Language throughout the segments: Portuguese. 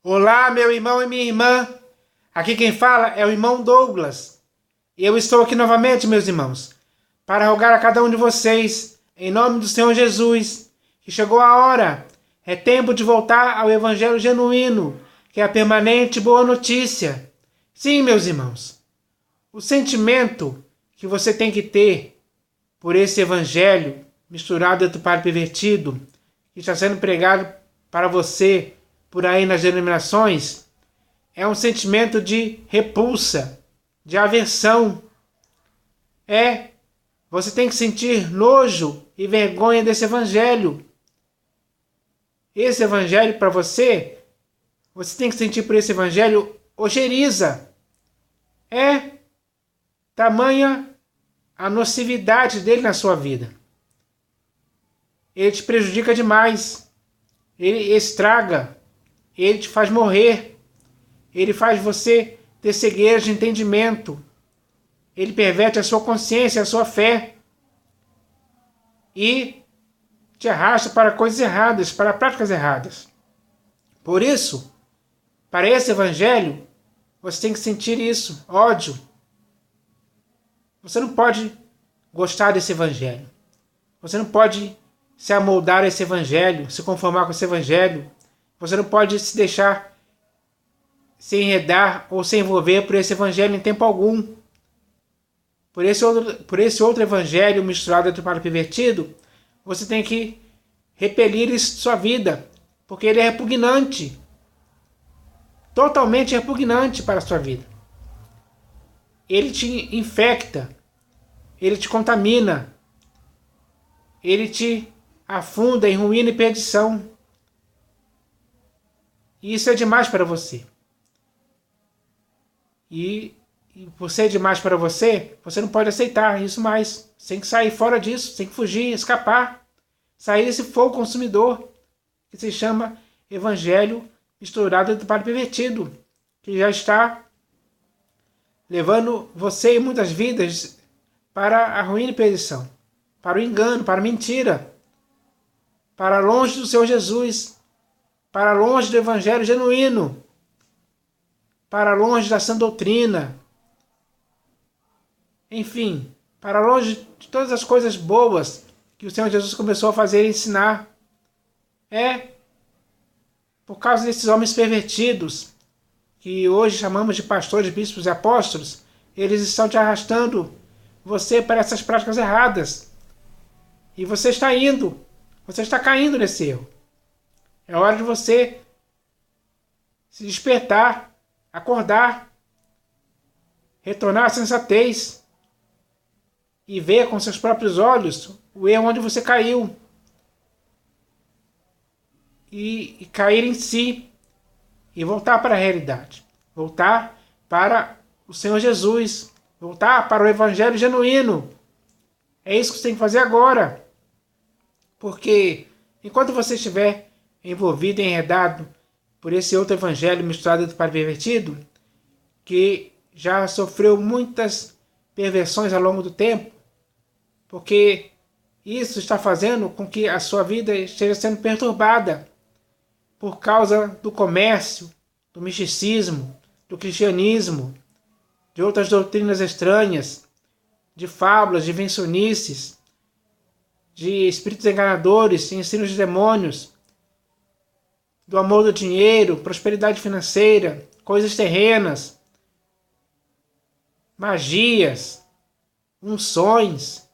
Olá, meu irmão e minha irmã. Aqui quem fala é o irmão Douglas. E eu estou aqui novamente, meus irmãos, para rogar a cada um de vocês, em nome do Senhor Jesus, que chegou a hora. É tempo de voltar ao Evangelho genuíno, que é a permanente boa notícia. Sim, meus irmãos, o sentimento que você tem que ter por esse Evangelho misturado entre o padre pervertido, que está sendo pregado para você por aí nas denominações, é um sentimento de repulsa, de aversão. Você tem que sentir nojo e vergonha desse evangelho. Esse evangelho para você tem que sentir por esse evangelho ojeriza. Tamanha a nocividade dele na sua vida. Ele te prejudica demais. Ele estraga. Ele te faz morrer. Ele faz você ter cegueira de entendimento. Ele perverte a sua consciência, a sua fé. E te arrasta para coisas erradas, para práticas erradas. Por isso, para esse evangelho, você tem que sentir isso, ódio. Você não pode gostar desse evangelho. Você não pode se amoldar a esse evangelho, se conformar com esse evangelho. Você não pode se deixar se enredar ou se envolver por esse evangelho em tempo algum. Por esse outro evangelho misturado entre o padre pervertido, você tem que repelir isso de sua vida, porque ele é repugnante. Totalmente repugnante para a sua vida. Ele te infecta, ele te contamina, ele te afunda em ruína e perdição. E isso é demais para você. E por ser demais para você, você não pode aceitar isso mais. Você tem que sair fora disso, você tem que fugir, escapar. Sair desse fogo consumidor, que se chama evangelho misturado do padre pervertido, que já está levando você e muitas vidas para a ruína e perdição, para o engano, para a mentira, para longe do Senhor Jesus, para longe do evangelho genuíno, para longe da sã doutrina, enfim, para longe de todas as coisas boas que o Senhor Jesus começou a fazer e ensinar. Por causa desses homens pervertidos, que hoje chamamos de pastores, bispos e apóstolos, eles estão te arrastando você para essas práticas erradas. E você está caindo nesse erro. É hora de você se despertar, acordar, retornar à sensatez e ver com seus próprios olhos o erro onde você caiu. E cair em si e voltar para a realidade. Voltar para o Senhor Jesus. Voltar para o evangelho genuíno. É isso que você tem que fazer agora. Porque enquanto você estiver envolvido e enredado por esse outro evangelho misturado para pervertido, que já sofreu muitas perversões ao longo do tempo, porque isso está fazendo com que a sua vida esteja sendo perturbada por causa do comércio, do misticismo, do cristianismo, de outras doutrinas estranhas, de fábulas, de invencionices, de espíritos enganadores, ensinos de demônios, do amor do dinheiro, prosperidade financeira, coisas terrenas, magias, unções,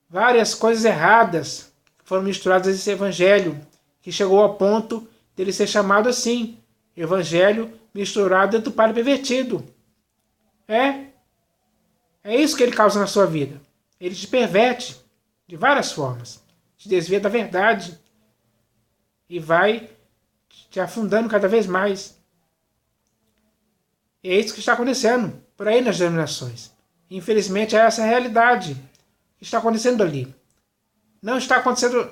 várias coisas erradas foram misturadas a esse evangelho, que chegou ao ponto dele ser chamado assim, evangelho misturado dentro do padre pervertido. É isso que ele causa na sua vida. Ele te perverte de várias formas, te desvia da verdade e vai te afundando cada vez mais. E é isso que está acontecendo por aí nas denominações. Infelizmente, essa é a realidade que está acontecendo ali. Não está acontecendo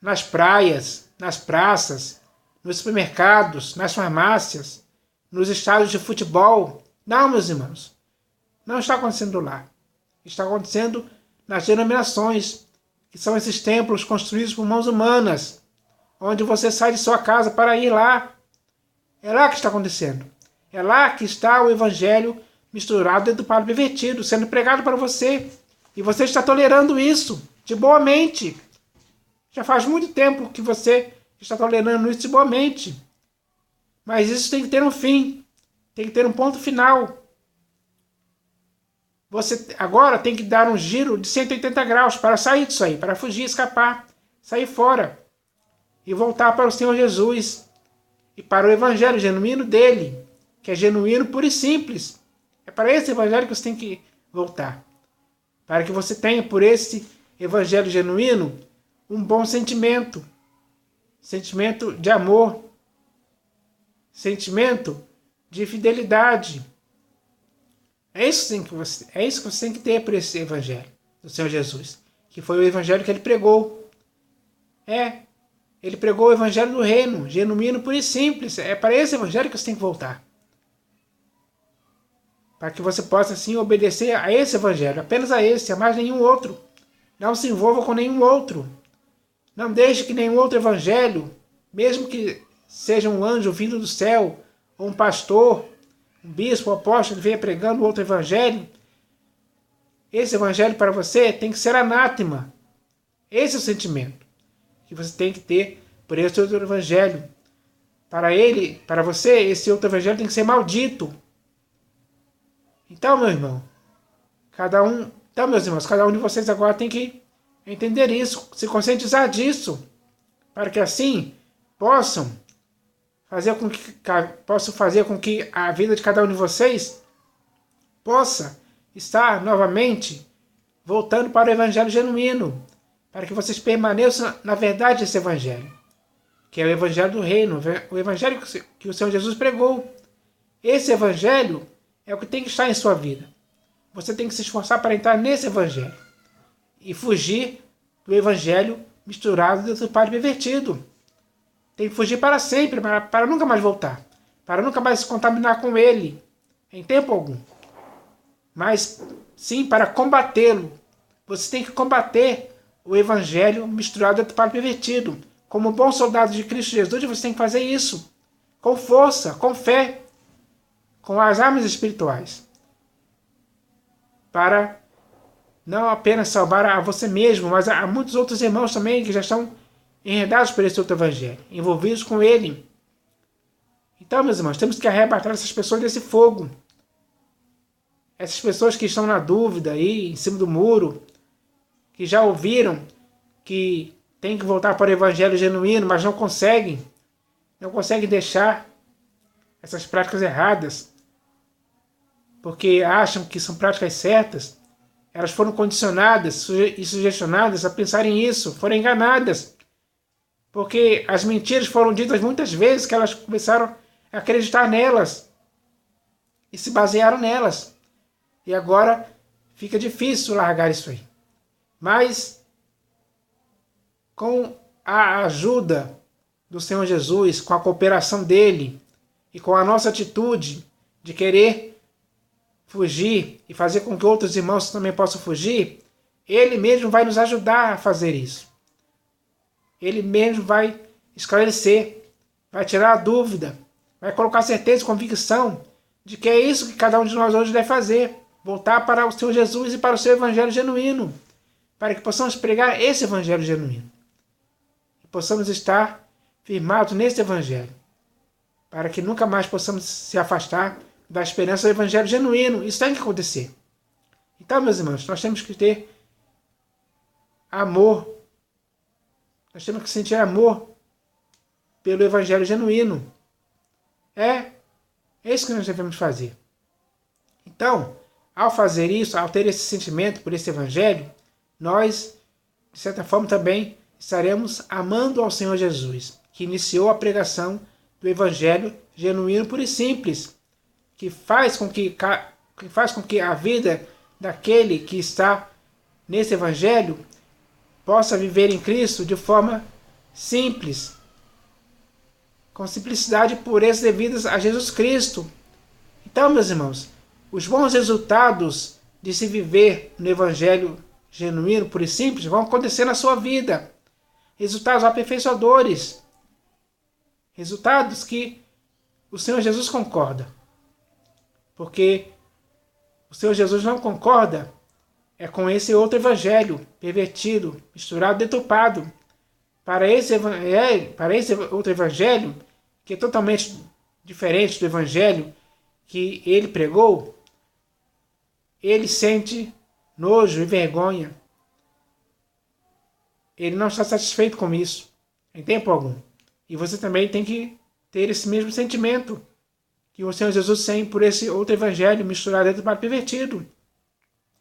nas praias, nas praças, nos supermercados, nas farmácias, nos estádios de futebol. Não, meus irmãos. Não está acontecendo lá. Está acontecendo nas denominações, que são esses templos construídos por mãos humanas, onde você sai de sua casa para ir lá É lá que está acontecendo. É lá que está o evangelho misturado dentro do padre pervertido, sendo pregado para você. E você está tolerando isso de boa mente. Já faz muito tempo que você está tolerando isso de boa mente. Mas isso tem que ter um fim. Tem que ter um ponto final. Você agora tem que dar um giro de 180 graus para sair disso aí, para fugir, escapar, sair fora e voltar para o Senhor Jesus e para o evangelho genuíno dele, que é genuíno, puro e simples. É para esse evangelho que você tem que voltar. Para que você tenha, por esse evangelho genuíno, um bom sentimento. Sentimento de amor. Sentimento de fidelidade. É isso que você tem que ter por esse evangelho do Senhor Jesus, que foi o evangelho que ele pregou. Ele pregou o evangelho do reino, genuíno, puro e simples. É para esse evangelho que você tem que voltar. Para que você possa, assim, obedecer a esse evangelho, apenas a esse, a mais nenhum outro. Não se envolva com nenhum outro. Não deixe que nenhum outro evangelho, mesmo que seja um anjo vindo do céu, ou um pastor, um bispo, um apóstolo, venha pregando outro evangelho, esse evangelho para você tem que ser anátema. Esse é o sentimento que você tem que ter por esse outro evangelho. Para você, esse outro evangelho tem que ser maldito. Então, meus irmãos, cada um de vocês agora tem que entender isso, se conscientizar disso, para que assim possam fazer com que a vida de cada um de vocês possa estar novamente voltando para o evangelho genuíno, para que vocês permaneçam na verdade desse evangelho, que é o evangelho do reino, o evangelho que o Senhor Jesus pregou. Esse evangelho é o que tem que estar em sua vida. Você tem que se esforçar para entrar nesse evangelho e fugir do evangelho misturado do padre pervertido. Tem que fugir para sempre, para nunca mais voltar, para nunca mais se contaminar com ele, em tempo algum. Mas sim para combatê-lo. Você tem que combater o evangelho misturado do padre pervertido. Como bom soldado de Cristo Jesus, você tem que fazer isso com força, com fé, com as armas espirituais, para não apenas salvar a você mesmo, mas a muitos outros irmãos também que já estão enredados por esse outro evangelho, envolvidos com ele. Então, meus irmãos, temos que arrebatar essas pessoas desse fogo. Essas pessoas que estão na dúvida aí, em cima do muro, que já ouviram que tem que voltar para o evangelho genuíno, mas não conseguem deixar essas práticas erradas, porque acham que são práticas certas. Elas foram condicionadas e sugestionadas a pensarem isso, foram enganadas. Porque as mentiras foram ditas muitas vezes que elas começaram a acreditar nelas e se basearam nelas. E agora fica difícil largar isso aí. Mas com a ajuda do Senhor Jesus, com a cooperação dele e com a nossa atitude de querer fugir e fazer com que outros irmãos também possam fugir, ele mesmo vai nos ajudar a fazer isso. Ele mesmo vai esclarecer, vai tirar a dúvida, vai colocar certeza e convicção de que é isso que cada um de nós hoje deve fazer. Voltar para o Senhor Jesus e para o seu evangelho genuíno, para que possamos pregar esse evangelho genuíno. E possamos estar firmados nesse evangelho, para que nunca mais possamos se afastar da esperança do evangelho genuíno. Isso tem que acontecer. Então, meus irmãos, nós temos que ter amor. Nós temos que sentir amor pelo evangelho genuíno. É isso que nós devemos fazer. Então, ao fazer isso, ao ter esse sentimento por esse evangelho, nós, de certa forma, também estaremos amando ao Senhor Jesus, que iniciou a pregação do evangelho genuíno, puro e simples, que faz com que a vida daquele que está nesse evangelho possa viver em Cristo de forma simples, com simplicidade e pureza devidas a Jesus Cristo. Então, meus irmãos, os bons resultados de se viver no evangelho genuíno, puro e simples, vão acontecer na sua vida. Resultados aperfeiçoadores. Resultados que o Senhor Jesus concorda. Porque o Senhor Jesus não concorda com esse outro evangelho pervertido, misturado, deturpado. Para esse outro evangelho, que é totalmente diferente do evangelho que ele pregou, ele sente nojo e vergonha. Ele não está satisfeito com isso, em tempo algum. E você também tem que ter esse mesmo sentimento que o Senhor Jesus tem por esse outro evangelho misturado dentro do pervertido.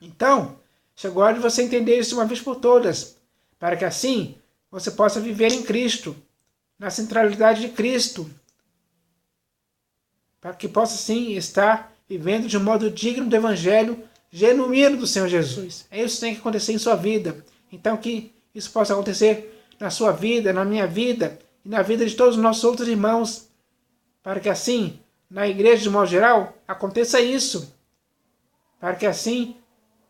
Então, chegou a hora de você entender isso de uma vez por todas, para que assim você possa viver em Cristo, na centralidade de Cristo, para que possa sim estar vivendo de um modo digno do evangelho genuíno do Senhor Jesus. É isso que tem que acontecer em sua vida. Então que isso possa acontecer na sua vida, na minha vida e na vida de todos os nossos outros irmãos, para que assim, na igreja de modo geral, aconteça isso, para que assim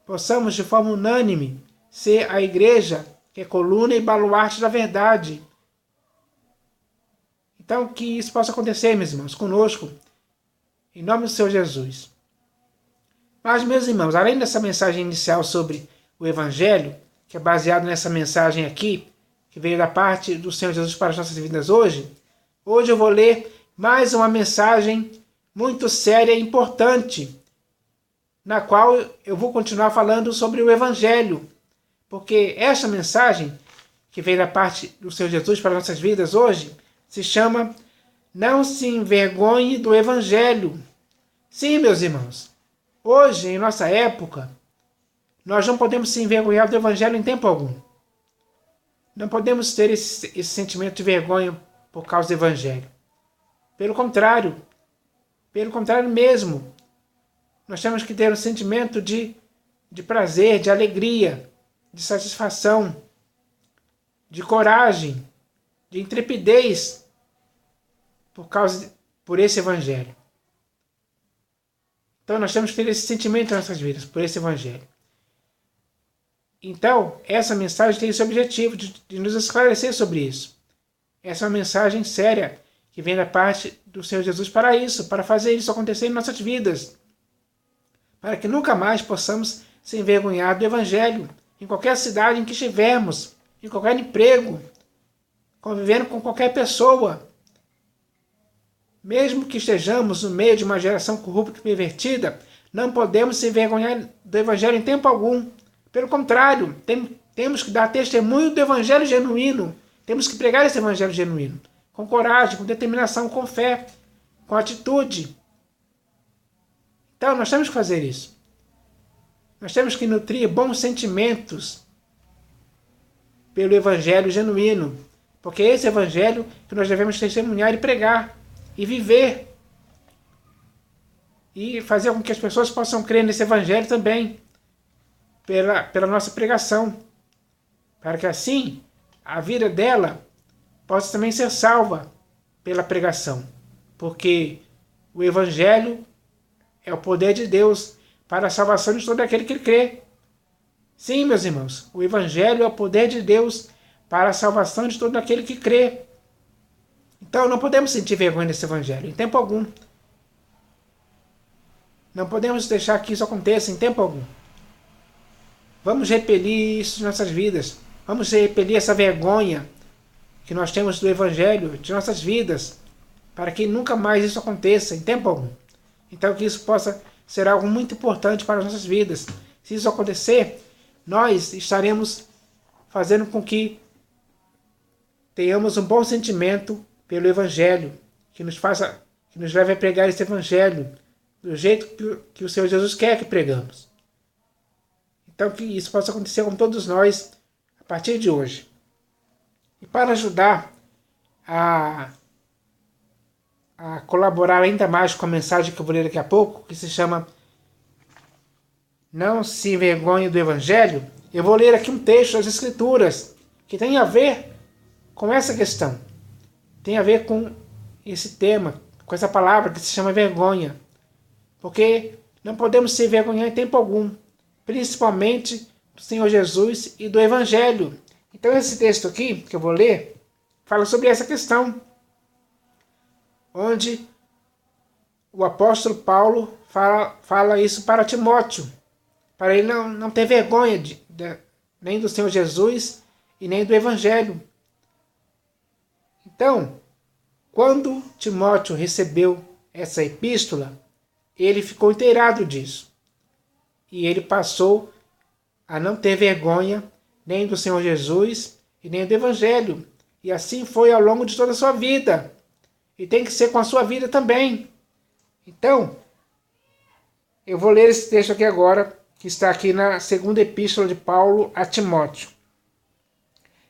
possamos de forma unânime ser a igreja que é coluna e baluarte da verdade. Então que isso possa acontecer, meus irmãos, conosco, em nome do Senhor Jesus. Mas, meus irmãos, além dessa mensagem inicial sobre o Evangelho, que é baseado nessa mensagem aqui, que veio da parte do Senhor Jesus para as nossas vidas hoje eu vou ler mais uma mensagem muito séria e importante, na qual eu vou continuar falando sobre o Evangelho, porque essa mensagem, que veio da parte do Senhor Jesus para as nossas vidas hoje, se chama Não se envergonhe do Evangelho. Sim, meus irmãos, hoje, em nossa época, nós não podemos se envergonhar do Evangelho em tempo algum. Não podemos ter esse sentimento de vergonha por causa do Evangelho. Pelo contrário mesmo, nós temos que ter um sentimento de prazer, de alegria, de satisfação, de coragem, de intrepidez por esse Evangelho. Então nós temos que ter esse sentimento em nossas vidas, por esse Evangelho. Então, essa mensagem tem esse objetivo de nos esclarecer sobre isso. Essa é uma mensagem séria que vem da parte do Senhor Jesus para isso, para fazer isso acontecer em nossas vidas. Para que nunca mais possamos se envergonhar do Evangelho, em qualquer cidade em que estivermos, em qualquer emprego, convivendo com qualquer pessoa. Mesmo que estejamos no meio de uma geração corrupta e pervertida, não podemos se envergonhar do Evangelho em tempo algum. Pelo contrário, temos que dar testemunho do Evangelho genuíno. Temos que pregar esse Evangelho genuíno. Com coragem, com determinação, com fé, com atitude. Então, nós temos que fazer isso. Nós temos que nutrir bons sentimentos pelo Evangelho genuíno. Porque é esse Evangelho que nós devemos testemunhar e pregar. E viver. E fazer com que as pessoas possam crer nesse Evangelho também. Pela nossa pregação. Para que assim, a vida dela possa também ser salva pela pregação. Porque o Evangelho é o poder de Deus para a salvação de todo aquele que crê. Sim, meus irmãos, o Evangelho é o poder de Deus para a salvação de todo aquele que crê. Então não podemos sentir vergonha desse Evangelho, em tempo algum. Não podemos deixar que isso aconteça em tempo algum. Vamos repelir isso de nossas vidas. Vamos repelir essa vergonha que nós temos do Evangelho de nossas vidas, para que nunca mais isso aconteça em tempo algum. Então que isso possa ser algo muito importante para as nossas vidas. Se isso acontecer, nós estaremos fazendo com que tenhamos um bom sentimento pelo Evangelho, que nos leve a pregar esse Evangelho do jeito que o Senhor Jesus quer que pregamos. Então que isso possa acontecer com todos nós a partir de hoje. E para ajudar a colaborar ainda mais com a mensagem que eu vou ler daqui a pouco, que se chama Não se envergonhe do Evangelho, eu vou ler aqui um texto das Escrituras que tem a ver com essa questão. Tem a ver com esse tema, com essa palavra que se chama vergonha. Porque não podemos se envergonhar em tempo algum, principalmente do Senhor Jesus e do Evangelho. Então esse texto aqui, que eu vou ler, fala sobre essa questão, onde o apóstolo Paulo fala isso para Timóteo, para ele não ter vergonha nem do Senhor Jesus e nem do Evangelho. Então, quando Timóteo recebeu essa epístola, ele ficou inteirado disso. E ele passou a não ter vergonha nem do Senhor Jesus e nem do Evangelho. E assim foi ao longo de toda a sua vida. E tem que ser com a sua vida também. Então, eu vou ler esse texto aqui agora, que está aqui na segunda epístola de Paulo a Timóteo.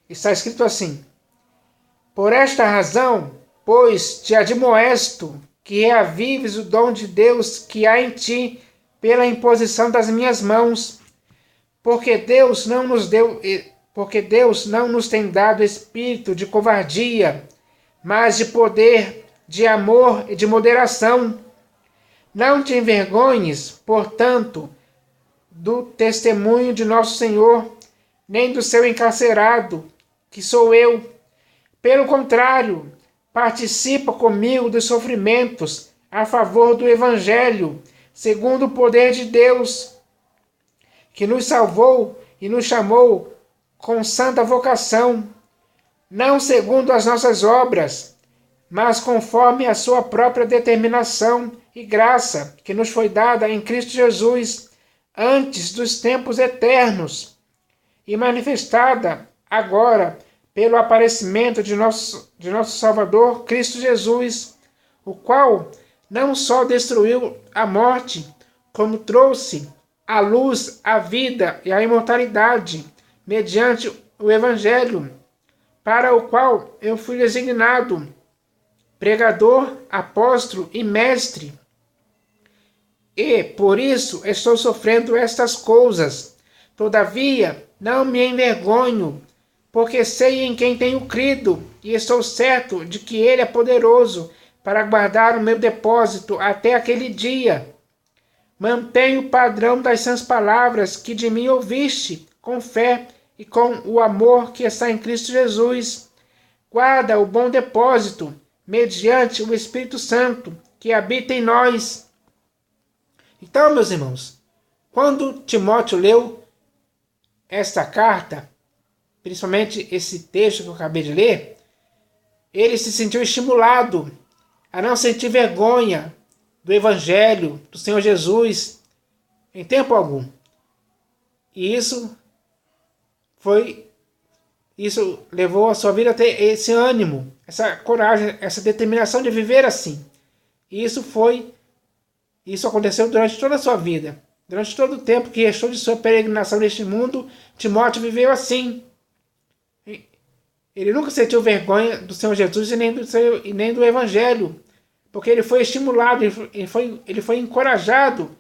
Está escrito assim: Por esta razão, pois te admoesto que reavives o dom de Deus que há em ti pela imposição das minhas mãos, porque Deus não nos tem dado espírito de covardia, mas de poder, de amor e de moderação. Não te envergonhes, portanto, do testemunho de nosso Senhor, nem do seu encarcerado, que sou eu. Pelo contrário, participa comigo dos sofrimentos a favor do Evangelho, segundo o poder de Deus, que nos salvou e nos chamou com santa vocação, não segundo as nossas obras, mas conforme a sua própria determinação e graça, que nos foi dada em Cristo Jesus, antes dos tempos eternos, e manifestada agora pelo aparecimento de nosso Salvador, Cristo Jesus, o qual não só destruiu a morte, como trouxe à luz a vida e a imortalidade, mediante o Evangelho, para o qual eu fui designado pregador, apóstolo e mestre. E, por isso, estou sofrendo estas coisas. Todavia, não me envergonho, porque sei em quem tenho crido, e estou certo de que Ele é poderoso para guardar o meu depósito até aquele dia. Mantenho o padrão das sãs palavras que de mim ouviste, com fé e com o amor que está em Cristo Jesus. Guarda o bom depósito, mediante o Espírito Santo, que habita em nós. Então, meus irmãos, quando Timóteo leu esta carta, principalmente esse texto que eu acabei de ler, ele se sentiu estimulado a não sentir vergonha do Evangelho, do Senhor Jesus, em tempo algum. E isso levou a sua vida a ter esse ânimo, essa coragem, essa determinação de viver assim. E isso aconteceu durante toda a sua vida. Durante todo o tempo que restou de sua peregrinação neste mundo, Timóteo viveu assim. Ele nunca sentiu vergonha do Senhor Jesus e nem do Evangelho, porque ele foi estimulado, ele foi encorajado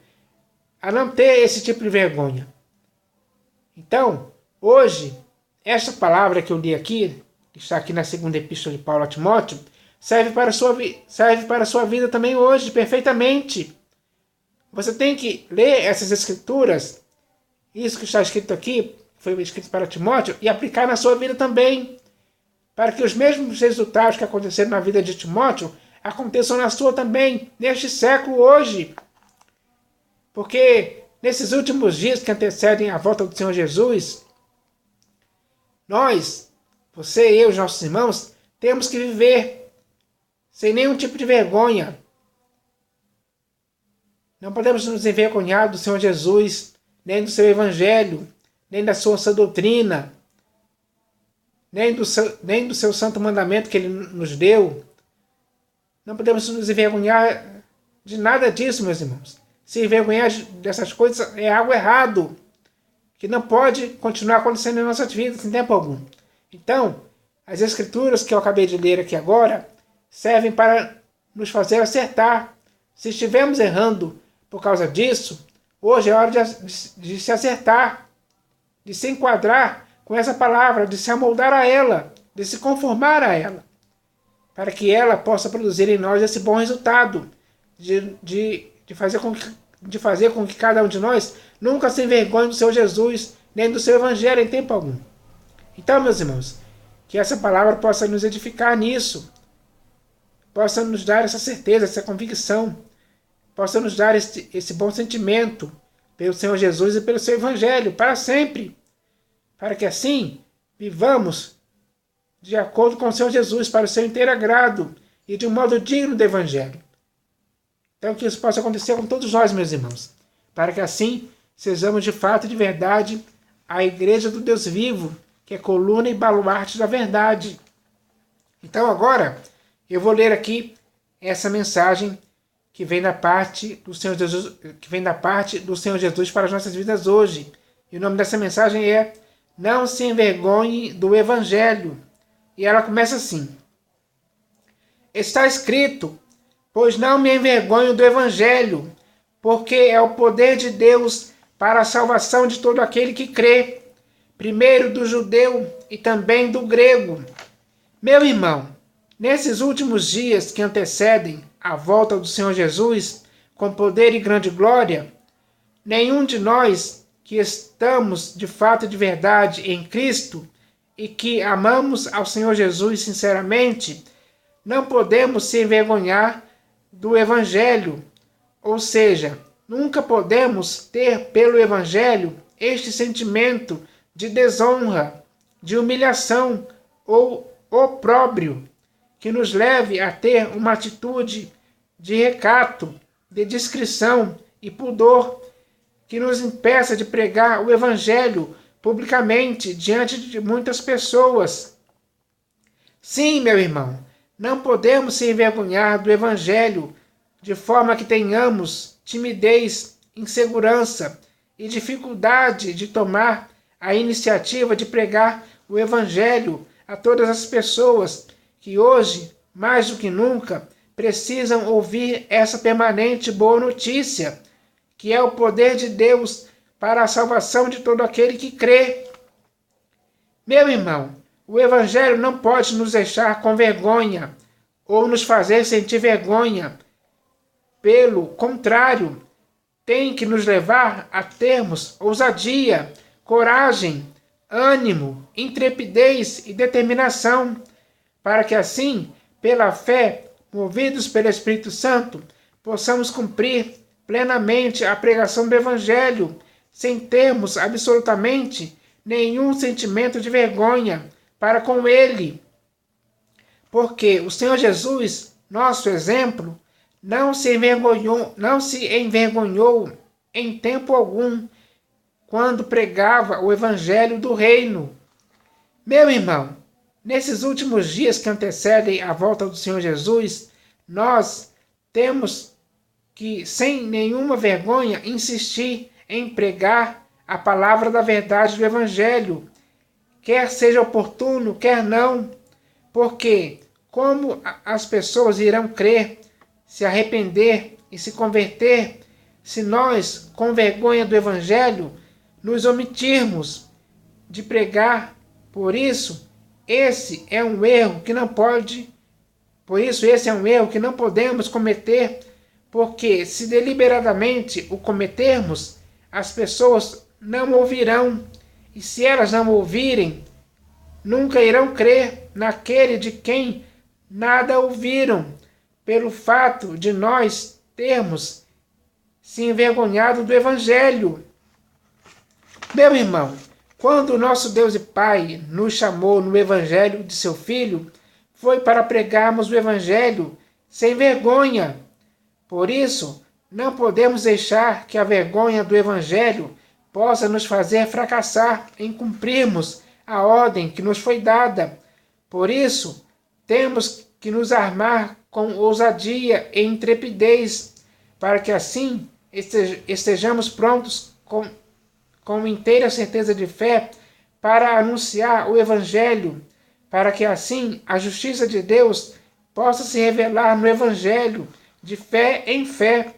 a não ter esse tipo de vergonha. Então, hoje, esta palavra que eu li aqui, que está aqui na segunda epístola de Paulo a Timóteo, serve para a sua vida também hoje, perfeitamente. Você tem que ler essas escrituras, isso que está escrito aqui, foi escrito para Timóteo, e aplicar na sua vida também, para que os mesmos resultados que aconteceram na vida de Timóteo aconteçam na sua também, neste século hoje. Porque nesses últimos dias que antecedem a volta do Senhor Jesus, nós, você e eu, os nossos irmãos, temos que viver sem nenhum tipo de vergonha. Não podemos nos envergonhar do Senhor Jesus, nem do seu Evangelho, nem da sua sã doutrina, nem do seu santo mandamento que Ele nos deu. Não podemos nos envergonhar de nada disso, meus irmãos. Se envergonhar dessas coisas é algo errado, que não pode continuar acontecendo em nossas vidas em tempo algum. Então, as escrituras que eu acabei de ler aqui agora servem para nos fazer acertar. Se estivermos errando por causa disso, hoje é hora de se acertar, de se enquadrar com essa palavra, de se amoldar a ela, de se conformar a ela, para que ela possa produzir em nós esse bom resultado, de fazer com que cada um de nós nunca se envergonhe do Senhor Jesus, nem do seu Evangelho em tempo algum. Então, meus irmãos, que essa palavra possa nos edificar nisso, possa nos dar essa certeza, essa convicção possa nos dar esse bom sentimento pelo Senhor Jesus e pelo seu Evangelho para sempre, para que assim vivamos de acordo com o Senhor Jesus, para o seu inteiro agrado e de um modo digno do Evangelho. Então que isso possa acontecer com todos nós, meus irmãos, para que assim sejamos de fato e de verdade a igreja do Deus vivo, que é coluna e baluarte da verdade. Então agora eu vou ler aqui essa mensagem que vem da parte do Senhor Jesus, para as nossas vidas hoje. E o nome dessa mensagem é: não se envergonhe do Evangelho. E ela começa assim: está escrito, pois não me envergonho do Evangelho, porque é o poder de Deus para a salvação de todo aquele que crê, primeiro do judeu e também do grego. Meu irmão, nesses últimos dias que antecedem a volta do Senhor Jesus, com poder e grande glória, nenhum de nós que estamos de fato e de verdade em Cristo e que amamos ao Senhor Jesus sinceramente, não podemos se envergonhar do Evangelho, ou seja, nunca podemos ter pelo Evangelho este sentimento de desonra, de humilhação ou opróbrio, que nos leve a ter uma atitude de recato, de discrição e pudor, que nos impeça de pregar o Evangelho publicamente diante de muitas pessoas. Sim, meu irmão, não podemos se envergonhar do Evangelho de forma que tenhamos timidez, insegurança e dificuldade de tomar a iniciativa de pregar o Evangelho a todas as pessoas que hoje, mais do que nunca, precisam ouvir essa permanente boa notícia, que é o poder de Deus para a salvação de todo aquele que crê. Meu irmão, o Evangelho não pode nos deixar com vergonha ou nos fazer sentir vergonha. Pelo contrário, tem que nos levar a termos ousadia, coragem, ânimo, intrepidez e determinação, para que assim, pela fé, movidos pelo Espírito Santo, possamos cumprir plenamente a pregação do Evangelho, sem termos absolutamente nenhum sentimento de vergonha para com ele. Porque o Senhor Jesus, nosso exemplo, não se envergonhou em tempo algum quando pregava o Evangelho do Reino. Meu irmão, nesses últimos dias que antecedem a volta do Senhor Jesus, nós temos que, sem nenhuma vergonha, insistir em pregar a palavra da verdade do Evangelho, quer seja oportuno, quer não, porque como as pessoas irão crer, se arrepender e se converter, se nós, com vergonha do Evangelho, nos omitirmos de pregar? Esse é um erro que não podemos cometer, porque se deliberadamente o cometermos, as pessoas não ouvirão, e se elas não ouvirem, nunca irão crer naquele de quem nada ouviram, pelo fato de nós termos se envergonhado do Evangelho. Meu irmão, quando o nosso Deus e Pai nos chamou no Evangelho de seu Filho, foi para pregarmos o Evangelho sem vergonha. Por isso, não podemos deixar que a vergonha do Evangelho possa nos fazer fracassar em cumprirmos a ordem que nos foi dada. Por isso, temos que nos armar com ousadia e intrepidez, para que assim estejamos prontos com inteira certeza de fé para anunciar o Evangelho, para que assim a justiça de Deus possa se revelar no Evangelho, de fé em fé,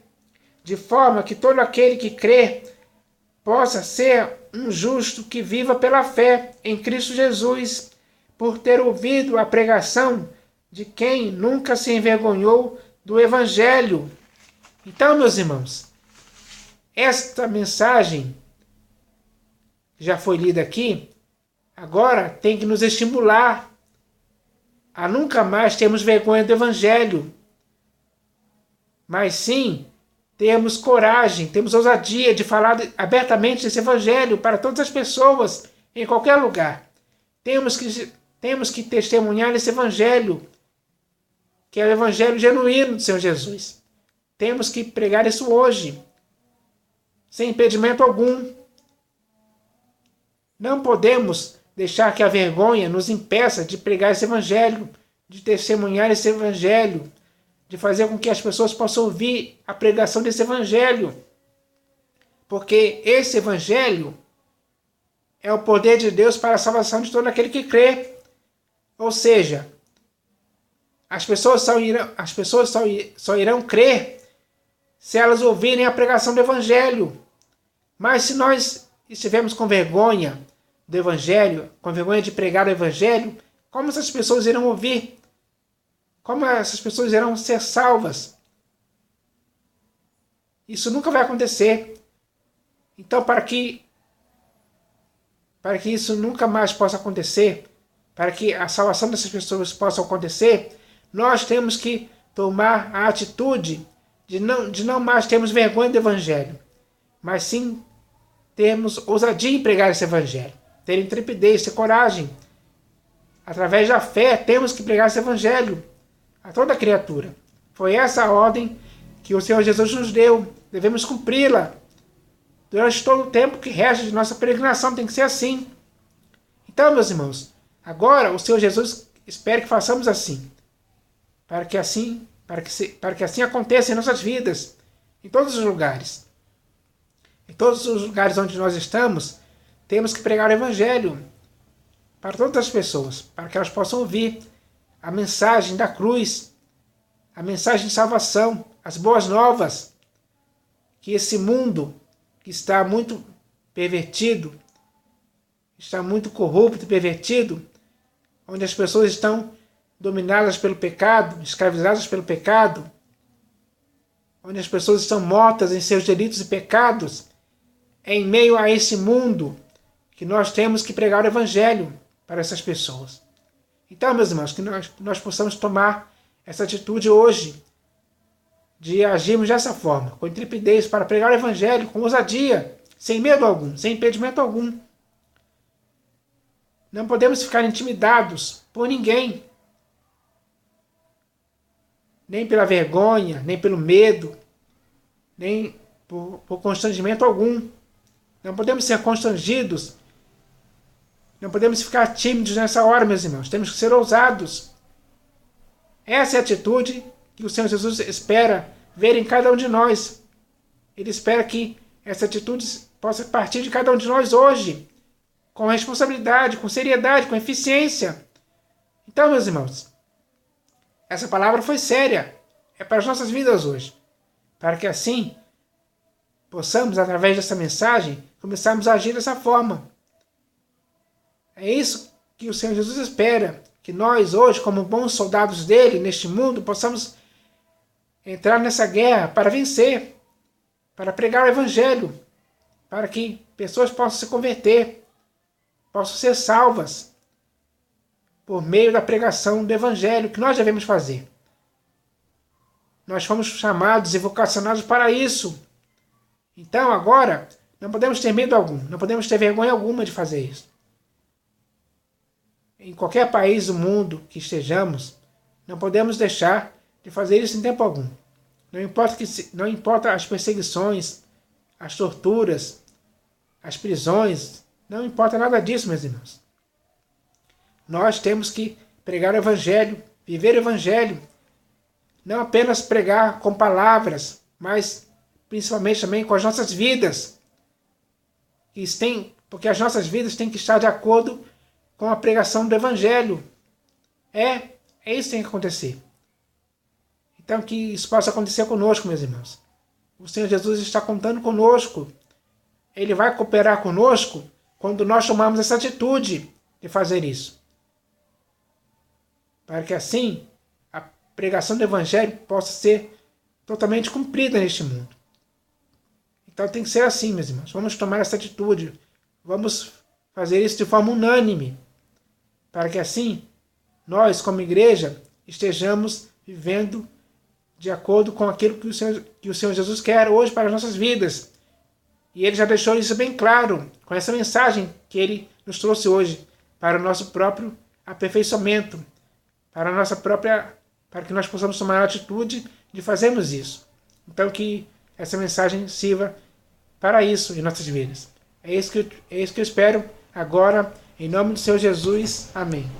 de forma que todo aquele que crê possa ser um justo que viva pela fé em Cristo Jesus, por ter ouvido a pregação de quem nunca se envergonhou do Evangelho. Então, meus irmãos, esta mensagem já foi lida aqui, agora tem que nos estimular a nunca mais termos vergonha do Evangelho, mas sim termos coragem, temos ousadia de falar abertamente desse evangelho para todas as pessoas, em qualquer lugar. Temos que testemunhar esse evangelho, que é o evangelho genuíno do Senhor Jesus. Temos que pregar isso hoje, sem impedimento algum. Não podemos deixar que a vergonha nos impeça de pregar esse evangelho, de testemunhar esse evangelho, de fazer com que as pessoas possam ouvir a pregação desse evangelho. Porque esse evangelho é o poder de Deus para a salvação de todo aquele que crê. Ou seja, as pessoas só irão crer se elas ouvirem a pregação do evangelho. Mas se nós estivermos com vergonha do evangelho, com vergonha de pregar o evangelho, como essas pessoas irão ouvir? Como essas pessoas irão ser salvas? Isso nunca vai acontecer. Então, para que isso nunca mais possa acontecer, para que a salvação dessas pessoas possa acontecer, nós temos que tomar a atitude de não mais termos vergonha do evangelho, mas sim termos ousadia em pregar esse evangelho, ter intrepidez, ter coragem. Através da fé, temos que pregar esse evangelho a toda criatura. Foi essa a ordem que o Senhor Jesus nos deu. Devemos cumpri-la. Durante todo o tempo que resta de nossa peregrinação tem que ser assim. Então, meus irmãos, agora o Senhor Jesus espera que façamos assim. Para que assim aconteça em nossas vidas, em todos os lugares. Em todos os lugares onde nós estamos, temos que pregar o evangelho para todas as pessoas, para que elas possam ouvir a mensagem da cruz, a mensagem de salvação, as boas novas, que esse mundo que está muito pervertido, está muito corrupto e pervertido, onde as pessoas estão dominadas pelo pecado, escravizadas pelo pecado, onde as pessoas estão mortas em seus delitos e pecados, é em meio a esse mundo que nós temos que pregar o evangelho para essas pessoas. Então, meus irmãos, que nós possamos tomar essa atitude hoje, de agirmos dessa forma, com intrepidez, para pregar o evangelho, com ousadia, sem medo algum, sem impedimento algum. Não podemos ficar intimidados por ninguém, nem pela vergonha, nem pelo medo, nem por constrangimento algum. Não podemos ser constrangidos, não podemos ficar tímidos nessa hora, meus irmãos. Temos que ser ousados. Essa é a atitude que o Senhor Jesus espera ver em cada um de nós. Ele espera que essa atitude possa partir de cada um de nós hoje, com responsabilidade, com seriedade, com eficiência. Então, meus irmãos, essa palavra foi séria. É para as nossas vidas hoje. Para que assim possamos, através dessa mensagem, começarmos a agir dessa forma. É isso que o Senhor Jesus espera. Que nós hoje, como bons soldados dele neste mundo, possamos entrar nessa guerra para vencer, para pregar o evangelho, para que pessoas possam se converter, possam ser salvas por meio da pregação do evangelho que nós devemos fazer. Nós fomos chamados e vocacionados para isso. Então agora não podemos ter medo algum, não podemos ter vergonha alguma de fazer isso. Em qualquer país do mundo que estejamos, não podemos deixar de fazer isso em tempo algum. Não importa as perseguições, as torturas, as prisões, não importa nada disso, meus irmãos. Nós temos que pregar o evangelho, viver o evangelho, não apenas pregar com palavras, mas principalmente também com as nossas vidas. Porque as nossas vidas têm que estar de acordo com a pregação do evangelho. É isso que tem que acontecer. Então que isso possa acontecer conosco, meus irmãos. O Senhor Jesus está contando conosco. Ele vai cooperar conosco quando nós tomarmos essa atitude de fazer isso. Para que assim a pregação do evangelho possa ser totalmente cumprida neste mundo. Então tem que ser assim, meus irmãos. Vamos tomar essa atitude. Vamos fazer isso de forma unânime. Para que assim nós, como igreja, estejamos vivendo de acordo com aquilo que o Senhor Jesus quer hoje para as nossas vidas. E Ele já deixou isso bem claro com essa mensagem que Ele nos trouxe hoje para o nosso próprio aperfeiçoamento, para que nós possamos tomar a atitude de fazermos isso. Então que essa mensagem sirva para isso em nossas vidas. É isso que eu espero agora, em nome do Senhor Jesus. Amém.